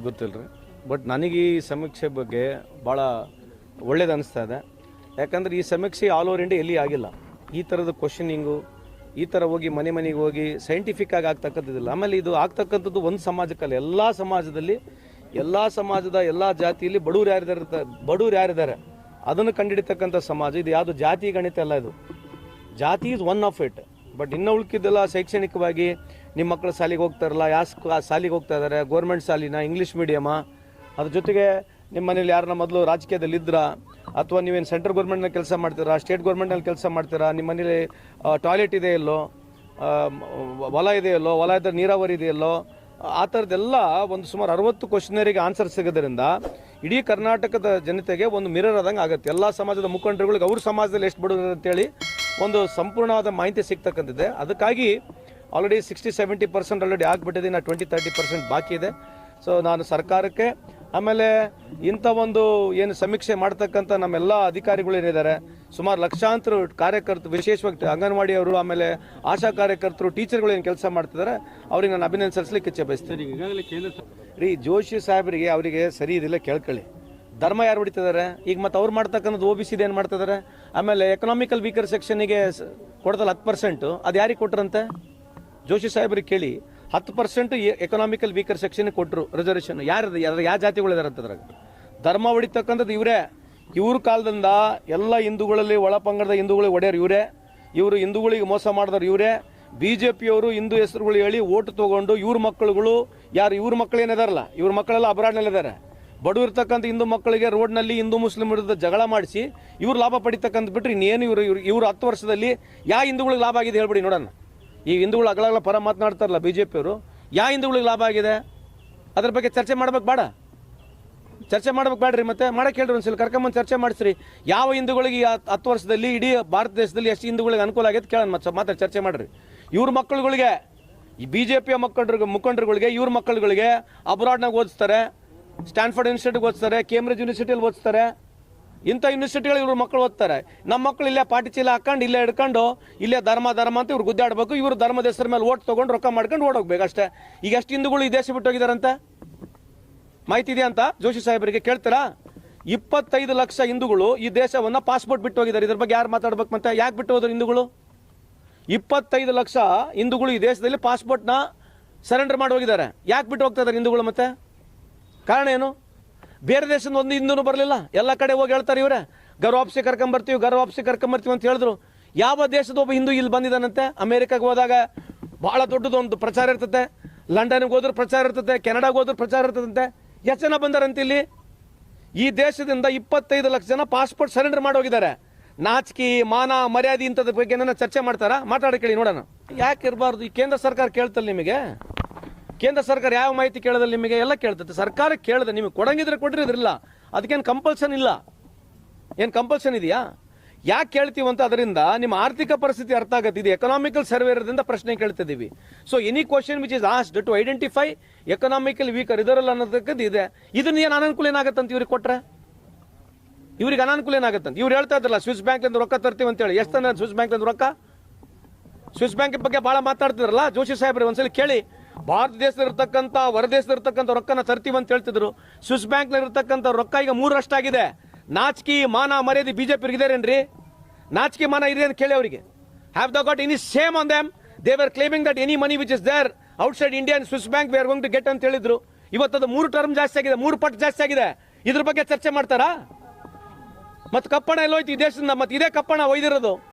ಗೊತ್ತಿಲ್ಲ ರೀ. ಬಟ್ ನನಗೆ ಈ ಸಮೀಕ್ಷೆ ಬಗ್ಗೆ ಭಾಳ ಒಳ್ಳೇದು ಅನಿಸ್ತಾ ಇದೆ. ಯಾಕಂದರೆ ಈ ಸಮೀಕ್ಷೆ ಆಲ್ ಓವರ್ ಇಂಡಿಯಾ ಎಲ್ಲಿ ಆಗಿಲ್ಲ. ಈ ಥರದ ಕ್ವಶನಿಂಗು, ಈ ಥರ ಹೋಗಿ ಮನೆಗೆ ಹೋಗಿ ಸೈಂಟಿಫಿಕ್ ಆಗಿ ಆಗ್ತಕ್ಕಂಥದ್ದಿಲ್ಲ. ಆಮೇಲೆ ಇದು ಆಗ್ತಕ್ಕಂಥದ್ದು ಒಂದು ಸಮಾಜಕ್ಕಲ್ಲ, ಎಲ್ಲ ಸಮಾಜದಲ್ಲಿ, ಎಲ್ಲ ಸಮಾಜದ ಎಲ್ಲ ಜಾತಿಯಲ್ಲಿ ಬಡವ್ರು ಯಾರಿದ್ದಾರೆ ಅದನ್ನು ಕಂಡುಹಿಡಿತಕ್ಕಂಥ ಸಮಾಜ ಇದು. ಯಾವುದು ಜಾತಿ ಗಣಿತ ಅಲ್ಲ, ಇದು ಜಾತಿ is one of it. But ಇನ್ನೂ ಉಳ್ಕಿದ್ದೆಲ್ಲ ಶೈಕ್ಷಣಿಕವಾಗಿ ನಿಮ್ಮ ಮಕ್ಕಳು ಶಾಲೆಗೆ ಹೋಗ್ತಾರಲ್ಲ, ಶಾಲೆಗೆ ಹೋಗ್ತಾ ಇದ್ದಾರೆ, ಗೌರ್ಮೆಂಟ್ ಶಾಲಿನ, ಇಂಗ್ಲೀಷ್ ಮೀಡಿಯಮ, ಅದ್ರ ಜೊತೆಗೆ ನಿಮ್ಮ ಮನೇಲಿ ಯಾರನ್ನ ಮೊದಲು ರಾಜಕೀಯದಲ್ಲಿ ಇದ್ರಾ, ಅಥವಾ ನೀವೇನು ಸೆಂಟ್ರಲ್ ಗೌರ್ಮೆಂಟ್ನಲ್ಲಿ ಕೆಲಸ ಮಾಡ್ತೀರಾ, ಸ್ಟೇಟ್ ಗೌರ್ಮೆಂಟ್ನಲ್ಲಿ ಕೆಲಸ ಮಾಡ್ತೀರಾ, ನಿಮ್ಮ ಮನೇಲಿ ಟಾಯ್ಲೆಟ್ ಇದೆಯಲ್ಲೋ, ಹೊಲ ಇದೆಯಲ್ಲೋ, ಹೊಲ ಇದ್ದರೆ ನೀರಾವರಿ ಇದೆಯಲ್ಲೋ, ಆ ಥರದ್ದೆಲ್ಲ ಒಂದು ಸುಮಾರು 60 ಕ್ವಶನರಿಗೆ ಆನ್ಸರ್ ಸಿಗೋದ್ರಿಂದ ಇಡೀ ಕರ್ನಾಟಕದ ಜನತೆಗೆ ಒಂದು ಮಿರರ್ ಆದಂಗೆ ಆಗುತ್ತೆ. ಎಲ್ಲ ಸಮಾಜದ ಮುಖಂಡರುಗಳಿಗೆ ಅವ್ರ ಸಮಾಜದಲ್ಲಿ ಎಷ್ಟು ಬಡವರು ಅಂತೇಳಿ ಒಂದು ಸಂಪೂರ್ಣವಾದ ಮಾಹಿತಿ ಸಿಗ್ತಕ್ಕಂಥದ್ದೇ. ಅದಕ್ಕಾಗಿ ಆಲ್ರೆಡಿ 60-70% ಆಲ್ರೆಡಿ ಆಗಿಬಿಟ್ಟಿದೆ. ಇನ್ನು 20-30% ಬಾಕಿ ಇದೆ. ಸೊ ನಾನು ಸರ್ಕಾರಕ್ಕೆ, ಆಮೇಲೆ ಇಂಥ ಒಂದು ಏನು ಸಮೀಕ್ಷೆ ಮಾಡ್ತಕ್ಕಂಥ ನಮ್ಮೆಲ್ಲ ಅಧಿಕಾರಿಗಳು ಏನಿದ್ದಾರೆ, ಸುಮಾರು ಲಕ್ಷಾಂತರ ಕಾರ್ಯಕರ್ತರು, ವಿಶೇಷವಾಗಿ ಅಂಗನವಾಡಿಯವರು, ಆಮೇಲೆ ಆಶಾ ಕಾರ್ಯಕರ್ತರು, ಟೀಚರ್ಗಳು ಏನು ಕೆಲಸ ಮಾಡ್ತಿದ್ದಾರೆ, ಅವ್ರಿಗೆ ನಾನು ಅಭಿನಂದಿಸಲಿಕ್ಕೆ ಇಚ್ಛೆ ಬಯಸ್ತೀನಿ. ಈಗಾಗಲೇ ಕೇಂದ್ರ ರೀ ಜೋಶಿ ಸಾಹೇಬರಿಗೆ ಅವರಿಗೆ ಸರಿ ಇದಿಲ್ಲ ಕೇಳ್ಕೊಳ್ಳಿ. ಧರ್ಮ ಯಾರು ಹೊಡಿತಿದ್ದಾರೆ ಈಗ? ಮತ್ತೆ ಅವ್ರು ಮಾಡ್ತಕ್ಕಂಥದ್ದು OBC ಏನು ಮಾಡ್ತಿದ್ದಾರೆ? ಆಮೇಲೆ ಎಕನಾಮಿಕಲ್ ವೀಕರ್ ಸೆಕ್ಷನಿಗೆ ಕೊಡ್ತಲ್ಲ 10%, ಅದು ಯಾರಿಗೆ ಕೊಟ್ರಂತೆ? ಜೋಶಿ ಸಾಹೇಬ್ರಿಗೆ ಕೇಳಿ. 10% ಎಕನಾಮಿಕಲ್ ವೀಕರ್ ಸೆಕ್ಷನ್ಗೆ ಕೊಟ್ಟರು ರಿಸರ್ವೇಷನ್. ಯಾವ ಜಾತಿಗಳಿದ್ದಾರೆ ಅಂತದ್ರಾಗ ಧರ್ಮ ಹೊಡಿತಕ್ಕಂಥದ್ದು ಇವರೇ. ಇವ್ರ ಕಾಲದಿಂದ ಎಲ್ಲ ಹಿಂದೂಗಳಲ್ಲಿ ಒಳಪಂಗಡದ ಹಿಂದೂಗಳಿಗೆ ಒಡೆಯರು ಇವರೇ. ಇವರು ಹಿಂದೂಗಳಿಗೆ ಮೋಸ ಮಾಡಿದವರು ಇವರೇ. BJPಯವರು ಹಿಂದೂ ಹೆಸರುಗಳು ಹೇಳಿ ಓಟ್ ತೊಗೊಂಡು ಇವ್ರ ಮಕ್ಕಳುಗಳು ಇವ್ರ ಮಕ್ಕಳು ಏನಿದಾರಲ್ಲ, ಇವ್ರ ಮಕ್ಕಳೆಲ್ಲ ಅಬ್ರಾಡ್ನಲ್ಲಿದ್ದಾರೆ. ಬಡವಿರ್ತಕ್ಕಂಥ ಹಿಂದೂ ಮಕ್ಕಳಿಗೆ ರೋಡ್ನಲ್ಲಿ ಹಿಂದೂ ಮುಸ್ಲಿಂ ವಿರುದ್ಧ ಜಗಳ ಮಾಡಿಸಿ ಇವ್ರು ಲಾಭ ಪಡಿತಕ್ಕಂಥ ಬಿಟ್ಟರೆ ಇನ್ನೇನು ಇವರು 10 ವರ್ಷದಲ್ಲಿ ಯಾವ ಹಿಂದೂಗಳಿಗೆ ಲಾಭ ಆಗಿದೆ ಹೇಳ್ಬಿಡಿ ನೋಡೋಣ. ಈ ಹಿಂದೂಗಳು ಅಗಲಾಗಲ ಪರ ಮಾತನಾಡ್ತಾರಲ್ಲ BJPಯವರು, ಯಾವ ಹಿಂದೂಗಳಿಗೆ ಲಾಭ ಆಗಿದೆ ಅದ್ರ ಬಗ್ಗೆ ಚರ್ಚೆ ಮಾಡ್ಬೇಕು ಬೇಡ? ಚರ್ಚೆ ಮಾಡ್ಬೇಕು ಬೇಡ್ರಿ? ಮತ್ತೆ ಮಾಡಕ್ಕೆ ಹೇಳ್ರಿ, ಒಂದ್ಸಲ ಕರ್ಕೊಂಬಂದು ಚರ್ಚೆ ಮಾಡಿಸ್ರಿ. ಯಾವ ಹಿಂದೂಗಳಿಗೆ 10 ವರ್ಷದಲ್ಲಿ ಇಡೀ ಭಾರತ ದೇಶದಲ್ಲಿ ಎಷ್ಟು ಹಿಂದೂಗಳಿಗೆ ಅನುಕೂಲ ಆಗೈತೆ ಕೇಳೋಣ, ಮತ್ತೆ ಮಾತಾಡಿ ಚರ್ಚೆ ಮಾಡ್ರಿ. ಇವ್ರ ಮಕ್ಕಳುಗಳಿಗೆ, ಈ BJPಯ ಮುಖಂಡರುಗಳಿಗೆ, ಇವ್ರ ಮಕ್ಕಳುಗಳಿಗೆ ಅಬ್ರಾಡ್ನಾಗ ಓದಿಸ್ತಾರೆ, ಸ್ಟ್ಯಾನ್ಫರ್ಡ್ ಯೂನಿವರ್ಸಿಟಿಗೆ ಓದಿಸ್ತಾರೆ, ಕೇಂಬ್ರಿಡ್ಜ್ ಯೂನಿವರ್ಸಿಟಿಯಲ್ಲಿ ಓದಿಸ್ತಾರೆ. ಇಂಥ ಯೂನಿವರ್ಸಿಟಿಗಳು ಇವ್ರ ಮಕ್ಕಳು ಓದ್ತಾರೆ. ನಮ್ಮ ಮಕ್ಕಳು ಇಲ್ಲೇ ಪಾಟಿ ಚೀಲ ಹಾಕೊಂಡು ಇಲ್ಲೇ ಹಿಡ್ಕೊಂಡು ಇಲ್ಲೇ ಧರ್ಮ ಅಂತ ಇವ್ರು ಗುದ್ದಾಡಬೇಕು. ಇವರು ಧರ್ಮದ ಹೆಸರ ಮೇಲೆ ಓಟ್ ತೊಗೊಂಡು ರೊಕ್ಕ ಮಾಡ್ಕೊಂಡು ಓಡೋಗ್ಬೇಕು ಅಷ್ಟೇ. ಈಗ ಎಷ್ಟು ಹಿಂದೂಗಳು ಈ ದೇಶ ಬಿಟ್ಟು ಹೋಗಿದಾರಂತೆ ಮಾಹಿತಿ ಇದೆ ಅಂತ ಜೋಶಿ ಸಾಹೇಬರಿಗೆ ಕೇಳ್ತೀರಾ? 25 ಲಕ್ಷ ಹಿಂದೂಗಳು ಈ ದೇಶವನ್ನ ಪಾಸ್ಪೋರ್ಟ್ ಬಿಟ್ಟು ಹೋಗಿದ್ದಾರೆ. ಇದ್ರ ಬಗ್ಗೆ ಯಾರು ಮಾತಾಡ್ಬೇಕು? ಮತ್ತೆ ಯಾಕೆ ಬಿಟ್ಟು ಹೋದ್ರು ಹಿಂದೂಗಳು? 25 ಲಕ್ಷ ಹಿಂದೂಗಳು ಈ ದೇಶದಲ್ಲಿ ಪಾಸ್ಪೋರ್ಟ್ನ ಸರೆಂಡರ್ ಮಾಡಿ ಹೋಗಿದ್ದಾರೆ. ಯಾಕೆ ಬಿಟ್ಟು ಹೋಗ್ತಾ ಇದ್ದಾರೆ ಹಿಂದೂಗಳು? ಮತ್ತೆ ಕಾರಣ ಏನು? ಬೇರೆ ದೇಶದ ಒಂದು ಹಿಂದೂನು ಬರಲಿಲ್ಲ. ಎಲ್ಲ ಕಡೆ ಹೋಗಿ ಹೇಳ್ತಾರೆ ಇವರೇ, ಗರ್ವಾಪ್ಸಿ ಕರ್ಕೊಂಬರ್ತೀವಿ ಅಂತ ಹೇಳಿದ್ರು. ಯಾವ ದೇಶದ ಒಬ್ಬ ಹಿಂದೂ ಇಲ್ಲಿ ಬಂದಿದ್ದಾನಂತೆ? ಅಮೆರಿಕಾಗೆ ಹೋದಾಗ ಬಹಳ ದೊಡ್ಡದೊಂದು ಪ್ರಚಾರ ಇರ್ತದೆ, ಲಂಡನ್ಗೆ ಹೋದ್ರೂ ಪ್ರಚಾರ ಇರ್ತದೆ, ಕೆನಡಾಗೆ ಹೋದ್ರೂ ಪ್ರಚಾರ ಇರ್ತದಂತೆ. ಎಷ್ಟು ಜನ ಬಂದಾರಂತ ಇಲ್ಲಿ? ಈ ದೇಶದಿಂದ 25 ಲಕ್ಷ ಜನ ಪಾಸ್ಪೋರ್ಟ್ ಸರೆಂಡರ್ ಮಾಡಿ ಹೋಗಿದ್ದಾರೆ. ನಾಚಿಕೆ, ಮಾನ, ಮರ್ಯಾದೆ ಇಂಥದ್ರ ಬಗ್ಗೆ ಏನಾರ ಚರ್ಚೆ ಮಾಡ್ತಾರಾ? ಮಾತಾಡಿ ಕೇಳಿ ನೋಡೋಣ. ಯಾಕೆ ಇರಬಾರ್ದು? ಈ ಕೇಂದ್ರ ಸರ್ಕಾರ ಕೇಳ್ತಲ್ಲ ನಿಮಗೆ? ಕೇಂದ್ರ ಸರ್ಕಾರ ಯಾವ ಮಾಹಿತಿ ಕೇಳೋದಲ್ಲಿ ನಿಮಗೆ? ಎಲ್ಲ ಕೇಳ್ತದೆ. ಸರ್ಕಾರ ಕೇಳಿದೆ, ನಿಮಗೆ ಕೊಡಂಗಿದ್ರೆ ಕೊಡ್ರಿ, ಇದ್ರಿಲ್ಲ. ಅದಕ್ಕೇನು ಕಂಪಲ್ಷನ್ ಇಲ್ಲ. ಏನು ಕಂಪಲ್ಷನ್ ಇದೆಯಾ? ಯಾಕೆ ಕೇಳ್ತೀವಂತ ಅದರಿಂದ ನಿಮ್ಮ ಆರ್ಥಿಕ ಪರಿಸ್ಥಿತಿ ಅರ್ಥ ಆಗುತ್ತೆ. ಇದು ಎಕನಾಮಿಕಲ್ ಸರ್ವೆ ಇರೋದ್ರಿಂದ ಪ್ರಶ್ನೆ ಕೇಳ್ತಿದ್ದೀವಿ. So any question which is asked to identify economical weaker ಇದರಲ್ಲ ಅನ್ನೋದಕ್ಕದ್ದು ಇದೆ. ಇದನ್ನ ಏನು ಅನಾನುಕೂಲ ಏನಾಗತ್ತಂತ ಇವ್ರಿಗೆ ಕೊಟ್ರೆ? ಇವ್ರಿಗೆ ಅನಾನುಕೂಲ ಏನಾಗತ್ತಂತ ಇವ್ರು ಹೇಳ್ತಾ ಇದ್ರಲ್ಲ, ಸ್ವಿಸ್ ಬ್ಯಾಂಕ್ಲಿಂದ ರೊಕ್ಕ ತರ್ತೀವಿ ಅಂತೇಳಿ. ಎಷ್ಟು ತಂದ್ರೆ ಸ್ವಿಸ್ ಬ್ಯಾಂಕ್ಲಿಂದ ರೊಕ್ಕ? ಸ್ವಿಸ್ ಬ್ಯಾಂಕ್ ಬಗ್ಗೆ ಭಾಳ ಮಾತಾಡ್ತಿದ್ರಲ್ಲ ಜೋಶಿ ಸಾಹೇಬ್ರೆ, ಒಂದ್ಸಲಿ ಕೇಳಿ. ಭಾರತ ದೇಶದಲ್ಲಿರ್ತಕ್ಕಂಥ ಹೊರದೇಶದಲ್ಲಿರ್ತಕ್ಕಂಥ ರೊಕ್ಕನ ತರ್ತೀವಿ ಅಂತ ಹೇಳ್ತಿದ್ರು. ಸ್ವಿಸ್ ಬ್ಯಾಂಕ್ನಲ್ಲಿರ್ತಕ್ಕಂಥ ರೊಕ್ಕ ಈಗ 3 ಆಗಿದೆ. ನಾಚಿಕೆ, ಮಾನ, ಮರ್ಯಾದೆ BJP ಇದೇರೇನ್ರಿ? ನಾಚಿಕೆ, ಮಾನ ಇದೆ ಅಂತ ಕೇಳಿ ಅವರಿಗೆ. Have the got any same on them? They were claiming that any money which is there outside India and Swiss bank we are going to get ಅಂತ ಹೇಳಿದ್ರು. ಇವತ್ತದು 3 ಟರ್ಮ್ ಜಾಸ್ತಿ ಆಗಿದೆ, 3 ಪಟ್ಟು ಜಾಸ್ತಿ ಆಗಿದೆ. ಇದ್ರ ಬಗ್ಗೆ ಚರ್ಚೆ ಮಾಡ್ತಾರಾ? ಮತ್ತೆ ಕಪ್ಪಣ ಎಲ್ಲೋಯ್ತು ಈ ದೇಶದಿಂದ? ಮತ್ತೆ ಇದೇ ಕಪ್ಪಣ ಒಯ್ದಿರೋದು.